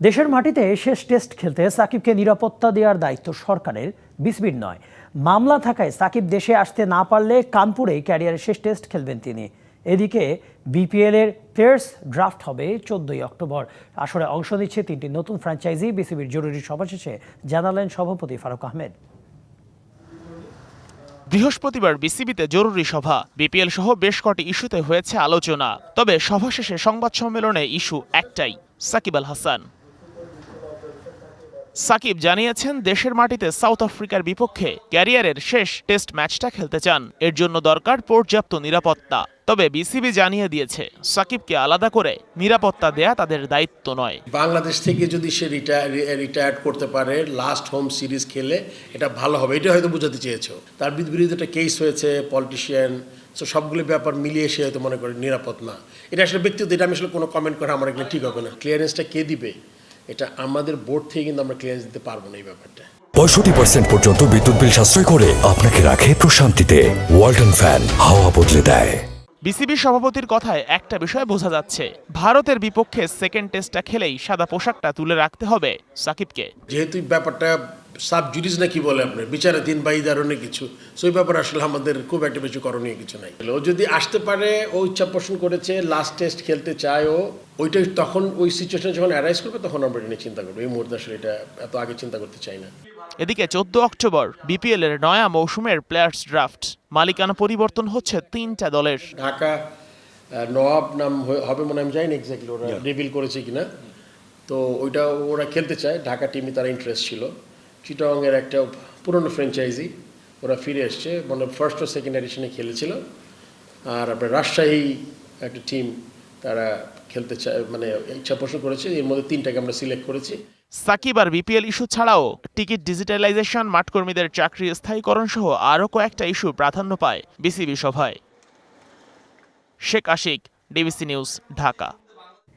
দেশের মাটিতে শেষ টেস্ট খেলতে সাকিবকে নিরাপত্তা দেওয়ার দায়িত্ব সরকারের, বিসিবির নয়। মামলা থাকায় সাকিব দেশে আসতে না পারলে কানপুরে ক্যারিয়ারের শেষ টেস্ট খেলবেন তিনি। এদিকে বিপিএল এর প্লেয়ার্স ড্রাফট হবে 14ই অক্টোবর। আসরে অংশ নিচ্ছে 3টি নতুন ফ্র্যাঞ্চাইজি। বিসিবির জরুরি সভা শেষে জানালেন সভাপতি ফারুক আহমেদ। বৃহস্পতিবার বিসিবিতে জরুরি সভা। বিপিএল সহ বেশ কটি ইস্যুতে হয়েছে আলোচনা। তবে সভা শেষে সংবাদ সম্মেলনে ইস্যু একটাই, সাকিব আল হাসান। সাকিব জানিয়েছেন দেশের মাটিতে সাউথ আফ্রিকার বিপক্ষে ক্যারিয়ারের শেষ টেস্ট ম্যাচটা খেলতে চান। এর জন্য দরকার পর্যাপ্ত নিরাপত্তা। তবে বিসিবি জানিয়ে দিয়েছে সাকিবকে আলাদা করে নিরাপত্তা দেয়া তাদের দায়িত্ব নয়। বাংলাদেশ থেকে যদি সে রিটায়ার করতে পারে লাস্ট হোম সিরিজ খেলে, এটা ভালো হবে, এটা হয়তো বোঝাতে চেয়েছো। তার বিরুদ্ধে একটা কেস হয়েছে, পলিটিশিয়ান, তো সবগুলো ব্যাপার মিলিয়ে সে হয়তো মনে করে নিরাপদ না। এটা আসলে ব্যক্তিগত, এটা আমি আসলে কোনো কমেন্ট করা আমার এখানে ঠিক হবে না। ক্লিয়ারেন্সটা কে দিবে, এটা আমাদের বোর্ড থেকে কিন্তু আমরা ক্লিয়ারেন্স দিতে পারবো না এই ব্যাপারটা। 65% পর্যন্ত বিদ্যুৎ বিল সাশ্রয় করে আপনাকে রাখে প্রশান্তিতে। ওয়ালটন ফ্যান হাওয়া বদলে দেয়। বিসিবি সভাপতির কথায় একটা বিষয় বোঝা যাচ্ছে, ভারতের বিপক্ষে সেকেন্ড টেস্টটা খেলেই সাদা পোশাকটা তুলে রাখতে হবে সাকিবকে। যেহেতু ব্যাপারটা সাব জুডিস না কি বলে আপনার বিচারাধীন বা এই ধরনের কিছু, সো এই ব্যাপারে আসলে আমাদের খুব একটা বেশি করণীয় কিছু নাই। ও যদি আসতে পারে, ও ইচ্ছা পোষণ করেছে, লাস্ট টেস্ট খেলতে চায়, ও ওইটা তখন ওই সিচুয়েশন যখন অ্যারাইজ করবে তখন আমরা এটা নিয়ে চিন্তা করবো। এই মুহূর্তে আসলে এটা এত আগে চিন্তা করতে চাই না। এদিকে 14 অক্টোবর বিপিএল এর নয়া মৌসুমের প্লেয়ার্স ড্রাফট। মালিকানা পরিবর্তন হচ্ছে 3টা দলের। ঢাকা নওয়াব নাম হবে মনে আমি জানি না এক্স্যাক্টলি ওরা রিভিল করেছে কিনা, তো ওইটা ওরা খেলতে চায়। ঢাকা টিমে তারা ইন্টারেস্ট ছিল। চিটাগং এর একটা পুরনো ফ্র্যাঞ্চাইজি, ওরা ফিরে এসছে, মানে ফার্স্ট ও সেকেন্ড এডিশনে খেলেছিল। আর আপনার রাজশাহী একটা টিম, তারা খেলতে চায়, মানে ইচ্ছা পোষণ করেছে। এর মধ্যে 3টাকে আমরা সিলেক্ট করেছি। সাকিব আর বিপিএল ইস্যু ছাড়াও টিকিট ডিজিটালাইজেশন, মাঠকর্মীদের চাকরি স্থায়ীকরণ সহ আরও কয়েকটা ইস্যু প্রাধান্য পায় বিসিবি সভায়। Sheikh Ashik, DBC news, Dhaka.